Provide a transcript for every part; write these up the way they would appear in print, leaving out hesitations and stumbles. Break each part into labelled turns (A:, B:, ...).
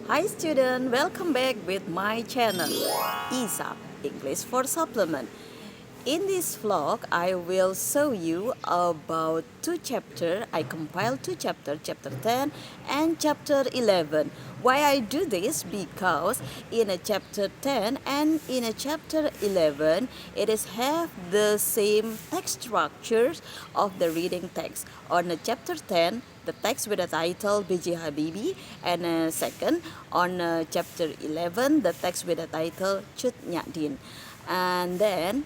A: Hi student, welcome back with my channel E-Sup English for Supplement. In this vlog, I will show you about two chapters. I compiled two chapters, chapter 10 and chapter 11. Why I do this? Because in a chapter 10 and in a chapter 11, it is have the same text structures of the reading text. On a chapter 10, the text with the title BJ.Habibie, and second on chapter 11, the text with the title Nyak, Dhien. And then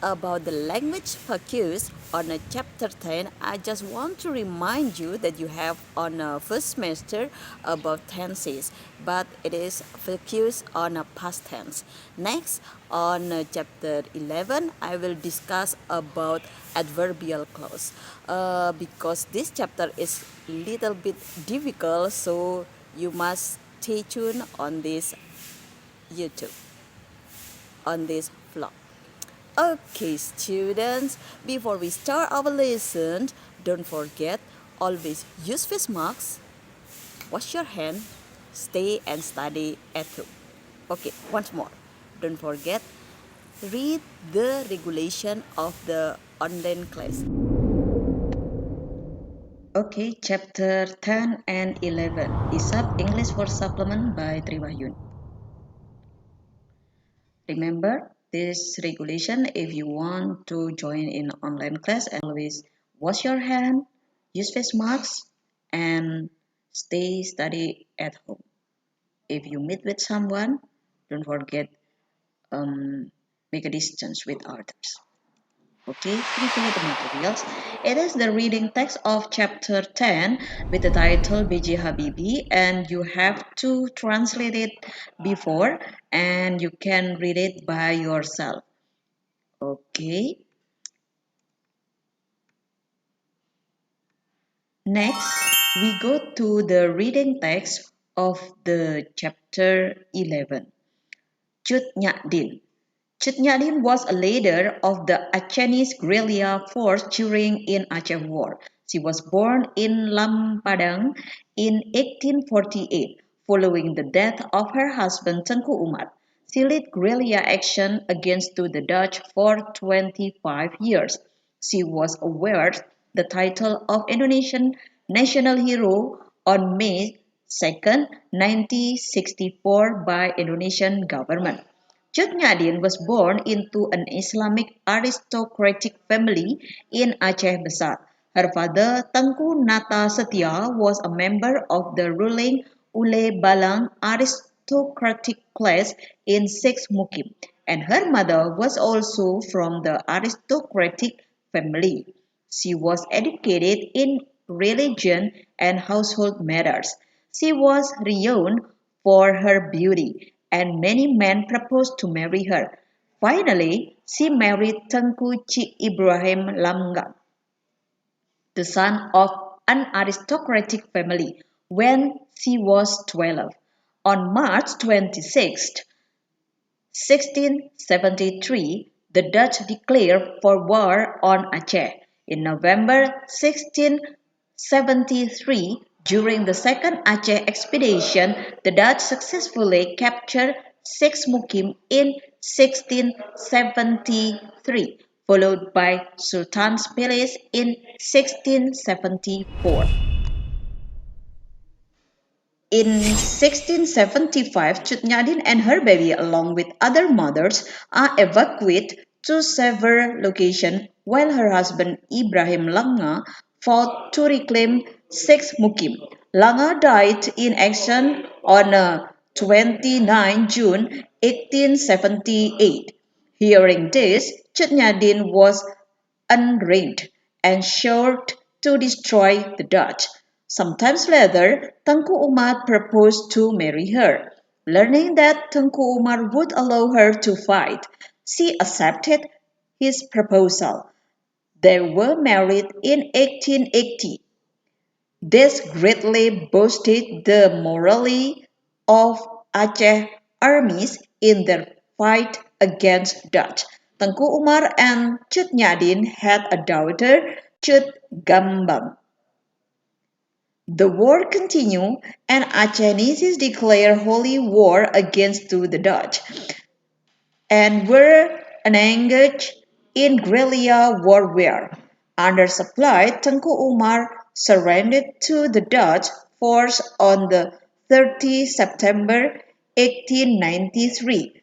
A: about the language focus on chapter 10, I just want to remind you that you have on first semester about tenses, but it is focused on past tense. Next, on chapter 11, I will discuss about adverbial clause because this chapter is little bit difficult, so you must stay tuned on this YouTube, on this vlog. Okay, students, before we start our lesson, don't forget, always use face masks, wash your hand, stay and study at home. Okay, once more, don't forget, read the regulation of the online class. Okay, chapter 10 and 11, E-Sup English for Supplement by Yuni. Remember this regulation: if you want to join in online class, always wash your hand, use face masks, and study at home. If you meet with someone, don't forget make a distance with others. Okay, prepare the materials. It is the reading text of chapter 10 with the title BJ.Habibie, and you have to translate it before and you can read it by yourself. Okay. Next, we go to the reading text of the chapter 11. Nyak Dhien. Nyak Dhien was a leader of the Achenese guerrilla force during in Aceh War. She was born in Lampadang in 1848, following the death of her husband Tengku Umar. She led guerrilla action against the Dutch for 25 years. She was awarded the title of Indonesian National Hero on May 2, 1964 by Indonesian government. Nyak Dhien was born into an Islamic aristocratic family in Aceh Besar. Her father, Tengku Nata Setia, was a member of the ruling Ule Balang aristocratic class in Six Mukim, and her mother was also from the aristocratic family. She was educated in religion and household matters. She was renowned for her beauty, and many men proposed to marry her. Finally, she married Tengku Cik Ibrahim Lamga, the son of an aristocratic family, when she was 12. On March 26, 1673, the Dutch declared for war on Aceh. In November 1673, during the Second Aceh Expedition, the Dutch successfully captured Six Mukim in 1673, followed by Sultan's Palace in 1674. In 1675, Nyak Dhien and her baby, along with other mothers, are evacuated to several locations while her husband Ibrahim Langa fought to reclaim Six Mukim. Langa died in action on 29 June 1878. Hearing this, Nyak Dhien was unreigned and sought to destroy the Dutch. Sometimes later, Tengku Umar proposed to marry her. Learning that Tengku Umar would allow her to fight, she accepted his proposal. They were married in 1880. This greatly boosted the morale of Aceh armies in their fight against Dutch. Tengku Umar and Nyak Dhien had a daughter, Gambang. The war continued and Achensis declared holy war against the Dutch and were engaged in guerrilla warfare. Undersupplied, Tengku Umar surrendered to the Dutch force on the 30 September 1893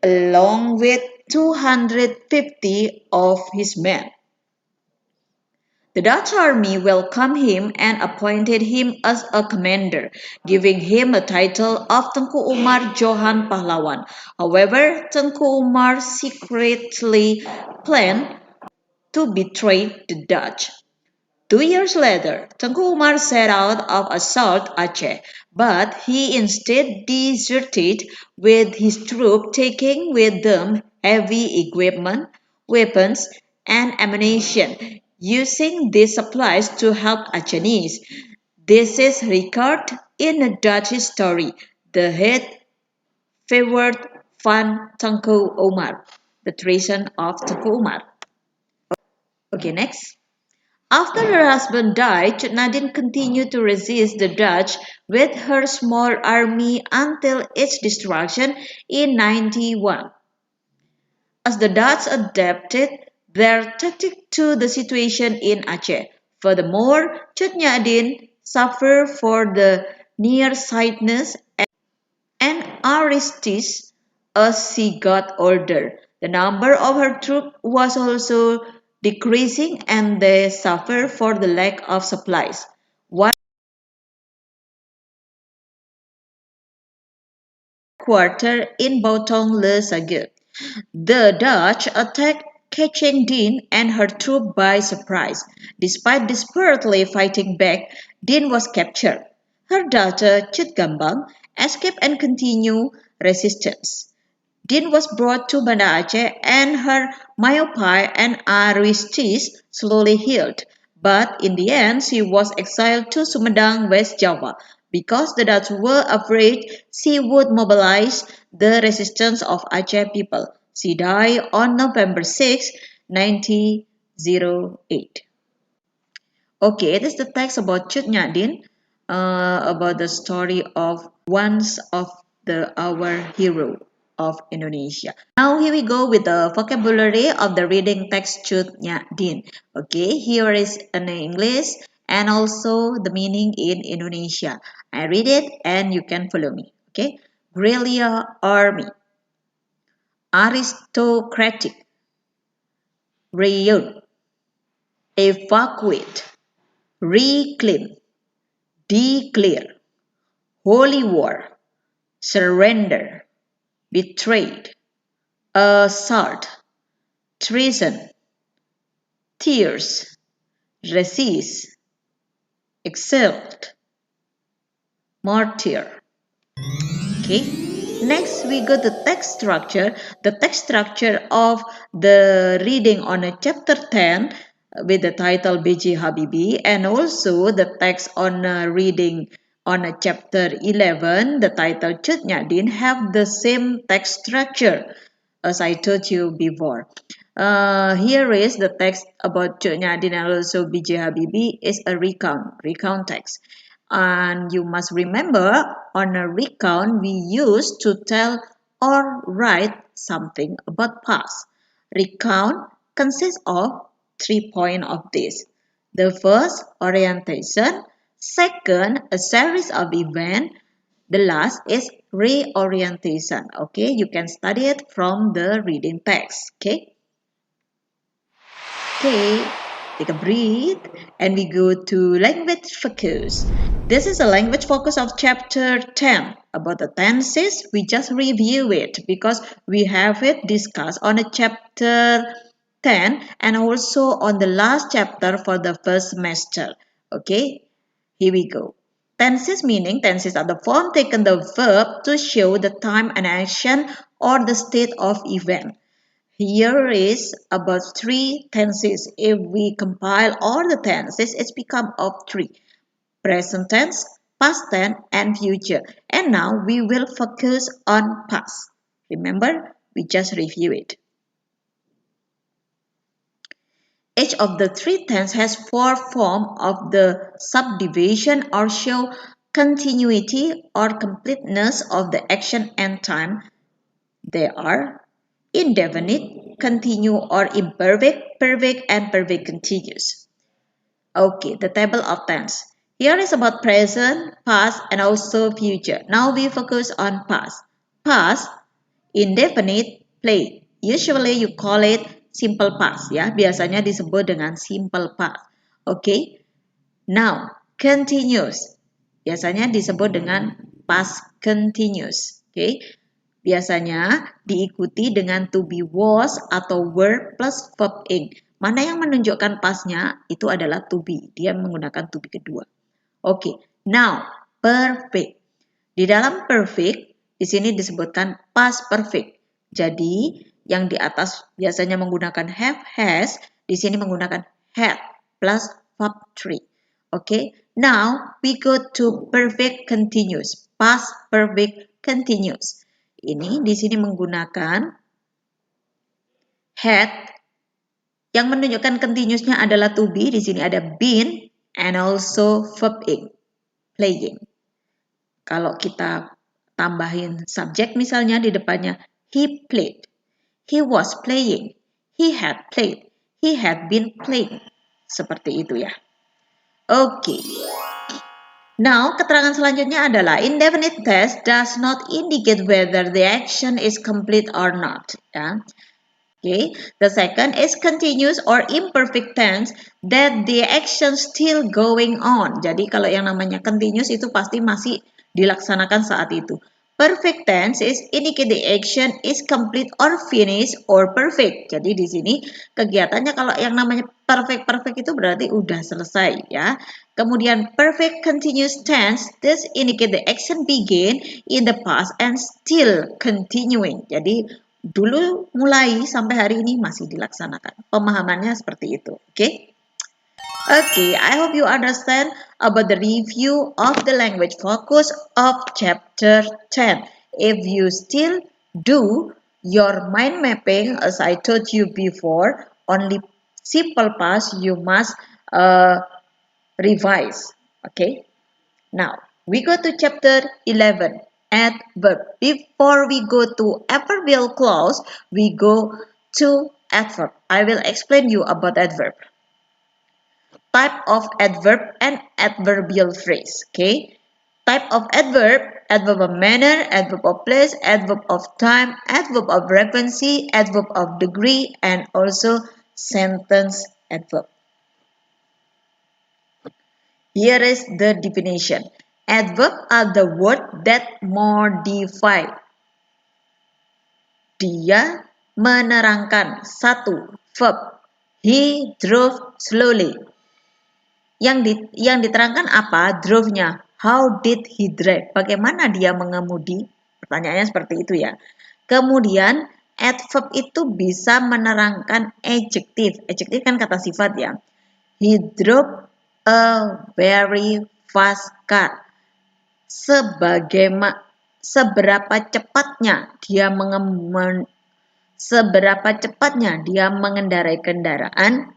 A: along with 250 of his men. The Dutch army welcomed him and appointed him as a commander, giving him the title of Tengku Umar Johan Pahlawan. However, Tengku Umar secretly planned to betray the Dutch. 2 years later, Tengku Umar set out of assault Aceh, but he instead deserted with his troops, taking with them heavy equipment, weapons, and ammunition, using these supplies to help Acehnese. This is recorded in a Dutch story, The Het Favored van Tengku Umar, The Treason of Tengku Umar. Okay, next. After her husband died, Nadine continued to resist the Dutch with her small army until its destruction in 91. As the Dutch adapted their tactic to the situation in Aceh. Furthermore, Din suffered for the nearsightedness and Aristides as she got older. The number of her troops was also decreasing and they suffered for the lack of supplies. One quarter in Bautong Le Sague. The Dutch attacked catching Dhien and her troops by surprise. Despite desperately fighting back, Dhien was captured. Her daughter Gambang escaped and continued resistance. Dhien was brought to Banda Aceh and her myopia and arthritis slowly healed. But in the end, she was exiled to Sumedang, West Java, because the Dutch were afraid she would mobilize the resistance of Aceh people. She died on November 6, 1908. Okay, it is the text about Nyak Dhien, about the story of once of our hero of Indonesia. Now here we go with the vocabulary of the reading text Nyak Dhien. Okay, here is in English and also the meaning in Indonesia. I read it and you can follow me. Okay, guerrilla army, aristocratic, riot, evacuate, reclaim, declare, holy war, surrender, betrayed, assault, treason, tears, resist, exalt, martyr. Okay. Next, we go to text structure. The text structure of the reading on a chapter 10 with the title BJ.Habibie and also the text on reading on a chapter 11, the title Nyak Dhien have the same text structure as I told you before. Here is the text about Nyak Dhien and also BJ.Habibie is a recount text. And you must remember on a recount we use to tell or write something about past. Recount consists of 3 points of this. The first, orientation. Second, a series of events. The last is reorientation. Okay, you can study it from the reading text. Okay, take a breath and we go to language focus. This is a language focus of chapter 10 about the tenses. We just review it because we have it discussed on a chapter 10 and also on the last chapter for the first semester. Okay, here we go. Tenses meaning tenses are the form taken the verb to show the time and action or the state of event. Here is about 3 tenses. If we compile all the tenses, it's become of 3. Present tense, past tense, and future. And now we will focus on past. Remember, we just review it. Each of the three tenses has four forms of the subdivision or show continuity or completeness of the action and time. They are indefinite, continue or imperfect, perfect, and perfect continuous. Okay, the table of tense. Here is about present, past, and also future. Now we focus on past. Past, indefinite, play. Usually you call it simple past ya. Biasanya disebut dengan simple past. Okay. Now, continuous. Biasanya disebut dengan past continuous. Okay. Biasanya diikuti dengan to be was atau were plus verb ing. Mana yang menunjukkan pastnya itu adalah to be. Dia menggunakan to be kedua. Oke, now perfect. Di dalam perfect, di sini disebutkan past perfect. Jadi, yang di atas biasanya menggunakan have, has, di sini menggunakan had plus verb 3. Oke, now we go to perfect continuous. Past perfect continuous. Ini di sini menggunakan had yang menunjukkan continuousnya adalah to be. Di sini ada been and also verb ing, playing. Kalau kita tambahin subjek misalnya di depannya he played, he was playing, he had played, he had been playing. Seperti itu ya. Oke. Now, keterangan selanjutnya adalah indefinite tense does not indicate whether the action is complete or not. Ya. Okay. The second is continuous or imperfect tense that the action still going on. Jadi kalau yang namanya continuous itu pasti masih dilaksanakan saat itu. Perfect tense is indicate the action is complete or finished or perfect. Jadi di sini kegiatannya kalau yang namanya perfect itu berarti udah selesai ya. Kemudian perfect continuous tense this indicate the action begin in the past and still continuing. Jadi dulu mulai sampai hari ini masih dilaksanakan. Pemahamannya seperti itu. Oke? Okay, I hope you understand about the review of the language focus of chapter 10. If you still do your mind mapping, as I told you before, only simple past you must revise. Okay? Now, we go to chapter 11, adverb. Before we go to adverbial clause, we go to adverb. I will explain you about adverb. Type of adverb and adverbial phrase. Okay, type of adverb: adverb of manner, adverb of place, adverb of time, adverb of frequency, adverb of degree, and also sentence adverb. Here is the definition. Adverb are the word that modify. Dia menerangkan. Satu, verb. He drove slowly. Yang diterangkan apa? Drove-nya. How did he drive? Bagaimana dia mengemudi? Pertanyaannya seperti itu ya. Kemudian adverb itu bisa menerangkan adjective. Adjective kan kata sifat ya. He drove a very fast car. Seberapa cepatnya dia mengendarai kendaraan?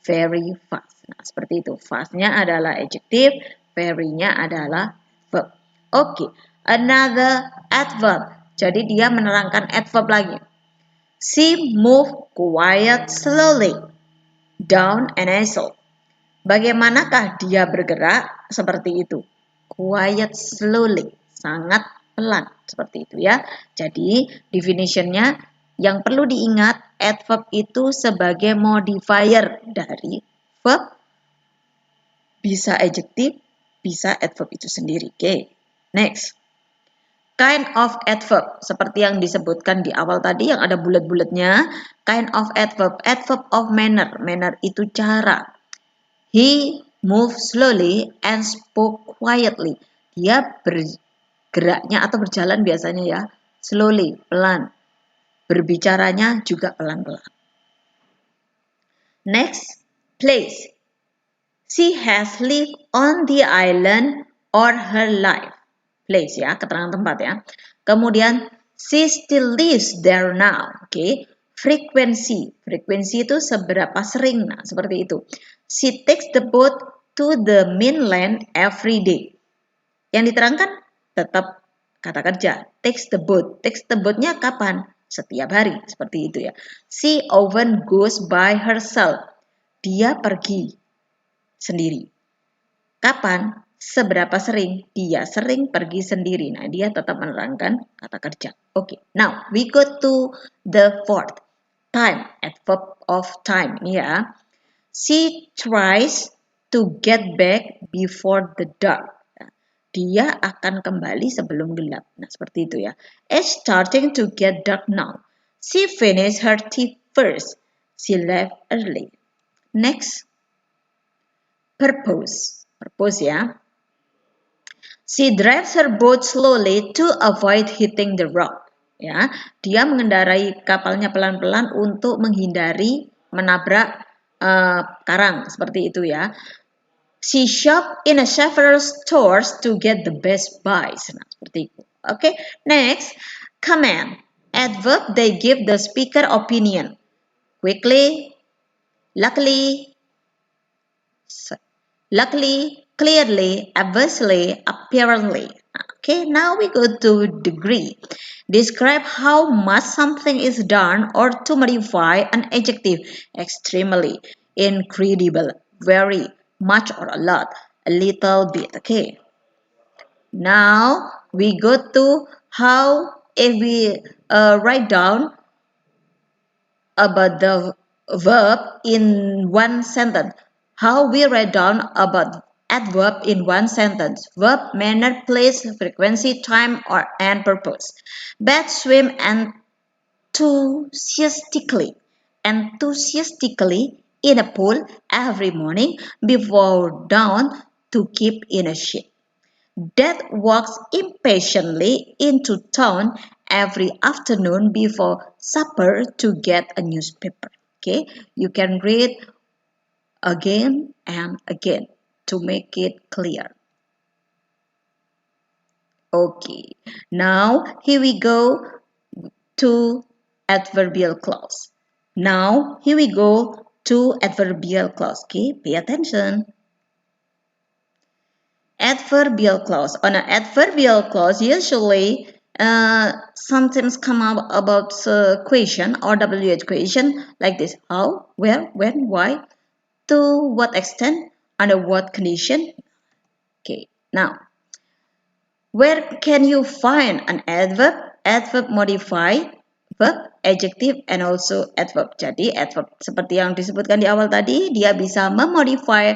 A: Very fast. Nah, seperti itu. Fast-nya adalah adjective, very-nya adalah verb. Oke, another adverb. Jadi dia menerangkan adverb lagi. She moved quite slowly down an aisle. Bagaimanakah dia bergerak? Seperti itu. Quiet slowly. Sangat pelan. Seperti itu ya. Jadi definition-nya yang perlu diingat, adverb itu sebagai modifier dari verb, bisa adjective, bisa adverb itu sendiri. Oke, next. Kind of adverb, seperti yang disebutkan di awal tadi yang ada bulat-bulatnya. Kind of adverb, adverb of manner. Manner itu cara. He moved slowly and spoke quietly. Dia bergeraknya atau berjalan biasanya ya, slowly, pelan. Berbicaranya juga pelan-pelan. Next, place. She has lived on the island all her life. Place ya, keterangan tempat ya. Kemudian, she still lives there now. Okay. Frekuensi itu seberapa sering. Nah, seperti itu. She takes the boat to the mainland every day. Yang diterangkan tetap kata kerja. Takes the boat. Takes the boat-nya kapan? Setiap hari. Seperti itu ya. She often goes by herself. Dia pergi sendiri. Kapan? Seberapa sering? Dia sering pergi sendiri. Nah, dia tetap menerangkan kata kerja. Oke, now we go to the fourth. Time, adverb of time. Ya, she tries to get back before the dark. Nah, dia akan kembali sebelum gelap. Nah, seperti itu ya. It's starting to get dark now. She finished her tea first. She left early. Next, purpose. Purpose ya. She drives her boat slowly to avoid hitting the rock. Ya, dia mengendarai kapalnya pelan-pelan untuk menghindari menabrak karang seperti itu ya. She shop in several stores to get the best buys. Nah, seperti itu. Oke, next, command. Adverb they give the speaker opinion. Quickly, luckily, clearly, obviously, apparently. Okay, now we go to degree. Describe how much something is done or to modify an adjective. Extremely, incredible, very, much or a lot, a little bit. Okay. Now we go to how if we write down about the verb in one sentence. How we write down about adverb in one sentence. Verb, manner, place, frequency, time, or and purpose. Bat swim enthusiastically. Enthusiastically in a pool every morning before dawn to keep in a shade. Dad walks impatiently into town every afternoon before supper to get a newspaper. Okay, you can read again and again to make it clear. Okay, now here we go to adverbial clause. Now here we go to adverbial clause. Okay, pay attention. Adverbial clause. On an adverbial clause, usually sometimes come up about question or WH question like this: how, where, when, why, to what extent, under what condition. Okay, now where can you find an adverb? Adverb modify verb, adjective, and also adverb. Jadi adverb seperti yang disebutkan di awal tadi, dia bisa memodify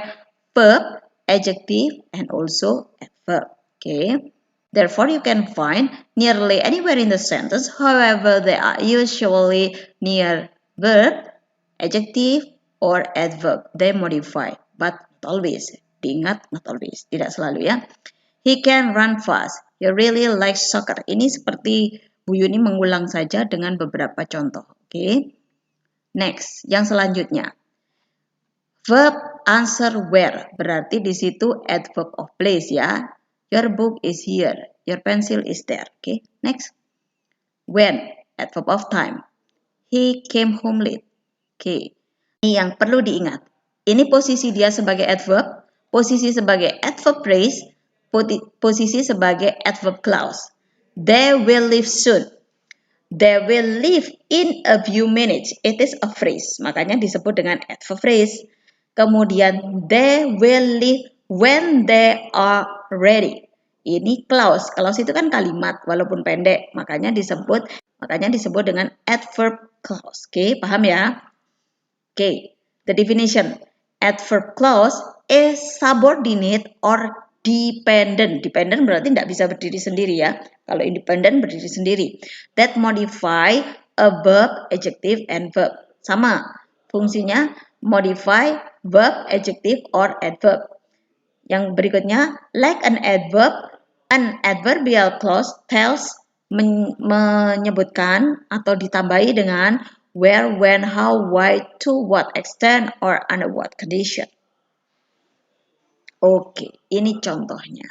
A: verb, adjective, and also adverb. Okay. Therefore, you can find nearly anywhere in the sentence. However, they are usually near verb, adjective, or adverb. They modify, but not always. Diingat, not always. Tidak selalu ya. He can run fast. He really likes soccer. Ini seperti Bu Yuni mengulang saja dengan beberapa contoh. Okay. Next, yang selanjutnya. Verb answer where. Berarti di situ adverb of place ya. Your book is here. Your pencil is there. Okay. Next. When. Adverb of time. He came home late. Okay. Ini yang perlu diingat. Ini posisi dia sebagai adverb. Posisi sebagai adverb phrase. Posisi sebagai adverb clause. They will leave soon. They will leave in a few minutes. It is a phrase. Makanya disebut dengan adverb phrase. Kemudian they will leave when they are ready. Ini clause. Clause itu kan kalimat walaupun pendek. Makanya disebut dengan adverb clause. Oke, paham ya? Oke, the definition. Adverb clause is subordinate or dependent. Dependent berarti tidak bisa berdiri sendiri ya. Kalau independent berdiri sendiri. That modify a verb, adjective, and verb. Sama fungsinya modify verb, adjective, or adverb. Yang berikutnya, like an adverbial clause tells menyebutkan atau ditambahi dengan where, when, how, why, to what extent, or under what condition. Oke, ini contohnya.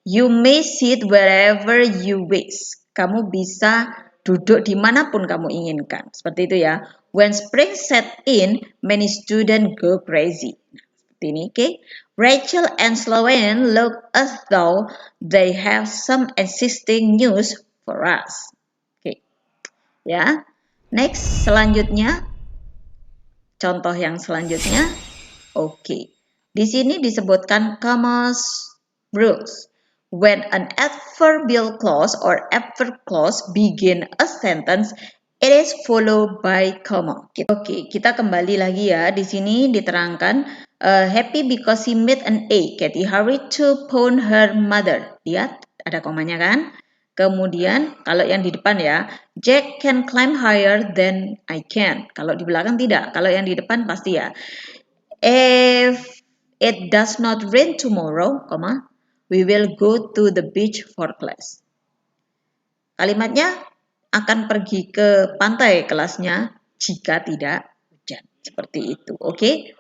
A: You may sit wherever you wish. Kamu bisa duduk dimanapun kamu inginkan. Seperti itu ya. When spring set in, many students go crazy. Seperti ini, oke? Rachel and Sloane look as though they have some existing news for us. Oke, ya. Next, selanjutnya, contoh yang selanjutnya, oke. Di sini disebutkan commas rules. When an adverbial clause or adverb clause begin a sentence, it is followed by comma. Oke, kita kembali lagi ya. Di sini diterangkan happy because he met an A. Katie hurried to phone her mother. Lihat, ada komanya kan? Kemudian kalau yang di depan ya, Jack can climb higher than I can. Kalau di belakang tidak. Kalau yang di depan pasti ya. If it does not rain tomorrow, we will go to the beach for class. Kalimatnya akan pergi ke pantai kelasnya jika tidak hujan. Seperti itu, oke?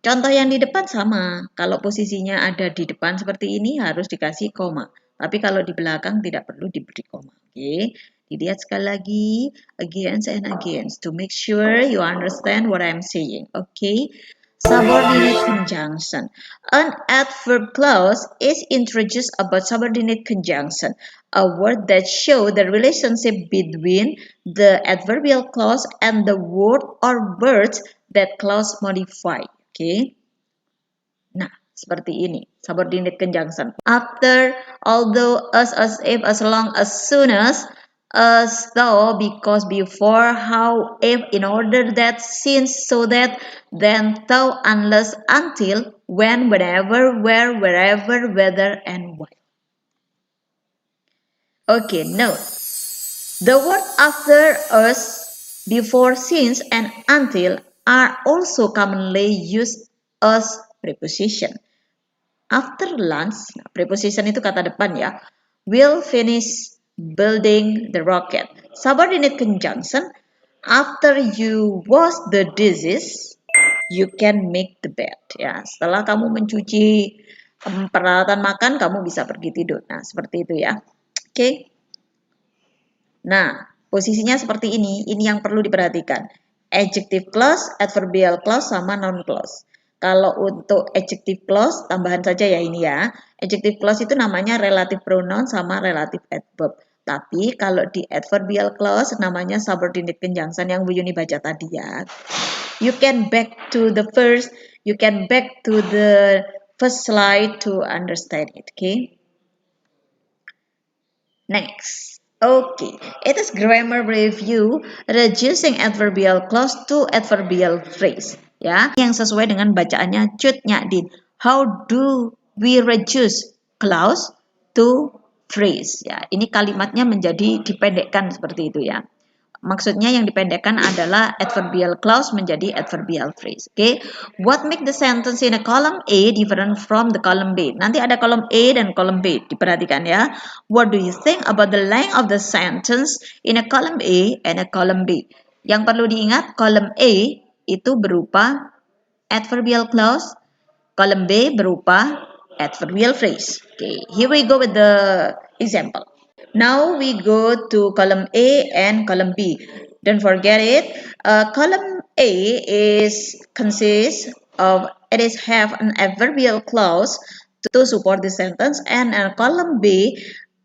A: Contoh yang di depan sama. Kalau posisinya ada di depan seperti ini harus dikasih koma. Tapi kalau di belakang tidak perlu diberi koma, oke? Dilihat sekali lagi, again and again, to make sure you understand what I'm saying, okay? Subordinate conjunction. An adverb clause is introduced about subordinate conjunction, a word that shows the relationship between the adverbial clause and the word or words that clause modify. Okay. Nah, seperti ini. Subordinate conjunction. After, although, as if, as long, as soon as though, because, before, how, if, in order that, since, so that, then, though, unless, until, when, whenever, where, wherever, whether, and why. Okay, note. The word after, as, before, since, and until are also commonly used as preposition. After lunch, preposition itu kata depan ya, will finish building the rocket. Subordinate conjunction, after you wash the dishes, you can make the bed. Ya, setelah kamu mencuci peralatan makan, kamu bisa pergi tidur. Nah, seperti itu ya. Oke. Nah, posisinya seperti ini yang perlu diperhatikan. Adjective clause, adverbial clause, sama noun clause. Kalau untuk adjective clause, tambahan saja ya ini ya. Adjective clause itu namanya relative pronoun sama relative adverb. Tapi kalau di adverbial clause namanya subordinate conjunction yang Bu Yuni baca tadi ya. You can back to the first slide to understand it, okay? Next. Okay, it is grammar review reducing adverbial clause to adverbial phrase. Ya, yang sesuai dengan bacaannya Cut Nyak Dhien. How do we reduce clause to phrase? Ya, ini kalimatnya menjadi dipendekkan seperti itu ya. Maksudnya yang dipendekkan adalah adverbial clause menjadi adverbial phrase. Okay, what make the sentence in a column A different from the column B? Nanti ada column A dan column B. Diperhatikan ya. What do you think about the length of the sentence in a column A and a column B? Yang perlu diingat, column A itu berupa adverbial clause, column B berupa adverbial phrase. Okay, here we go with the example. Now we go to column A and column B. Don't forget it. Column A have an adverbial clause to support the sentence, and column B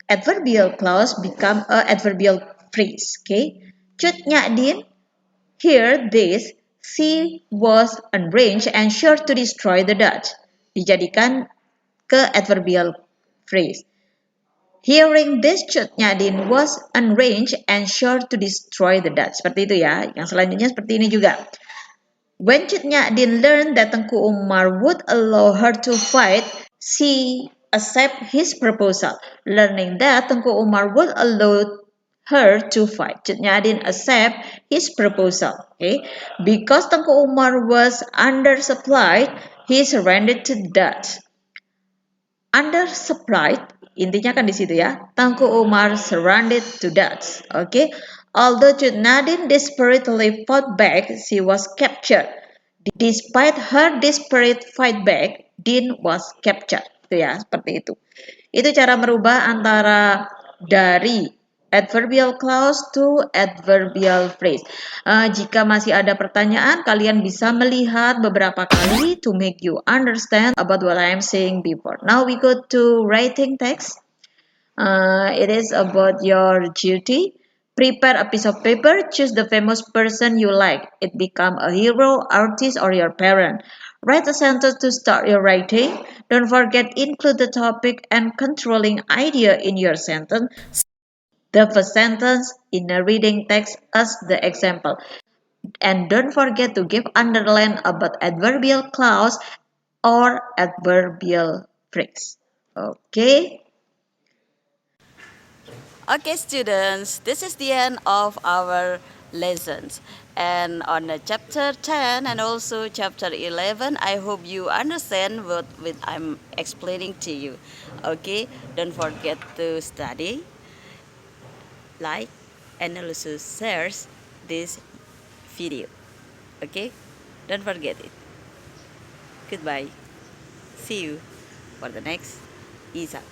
A: adverbial clause become a adverbial phrase. Okay. Cut Nyak Dhien, here this, she was enraged and sure to destroy the Dutch. Dijadikan ke adverbial phrase. Hearing this, Cut Nyak Dhien was enraged and sure to destroy the Dutch. Seperti itu ya. Yang selanjutnya seperti ini juga. When Cut Nyak Dhien learned that Tengku Umar would allow her to fight, she accepted his proposal. Learning that Tengku Umar would allow her to fight, Cut Nyak Dhien accept his proposal. Okay? Because Tengku Umar was undersupplied, he surrendered to Dutch. Undersupplied, intinya kan di situ ya. Tengku Umar surrendered to Dutch. Okay. Although Cut Nyak Dhien desperately fought back, she was captured. Despite her desperate fight back, Dhien was captured. Itu ya, seperti itu. Itu cara merubah antara dari adverbial clause to adverbial phrase. Jika masih ada pertanyaan, kalian bisa melihat beberapa kali to make you understand about what I am saying before. Now we go to writing text. It is about your duty. Prepare a piece of paper. Choose the famous person you like. It become a hero, artist, or your parent. Write a sentence to start your writing. Don't forget include the topic and controlling idea in your sentence. The first sentence in a reading text as the example. And don't forget to give underline about adverbial clause or adverbial phrase. Okay.
B: Okay, students, this is the end of our lessons. And on chapter 10 and also chapter 11, I hope you understand what I'm explaining to you. Okay, don't forget to study, like, and also share this video. Okay, don't forget it. Goodbye. See you for the next E-Sup.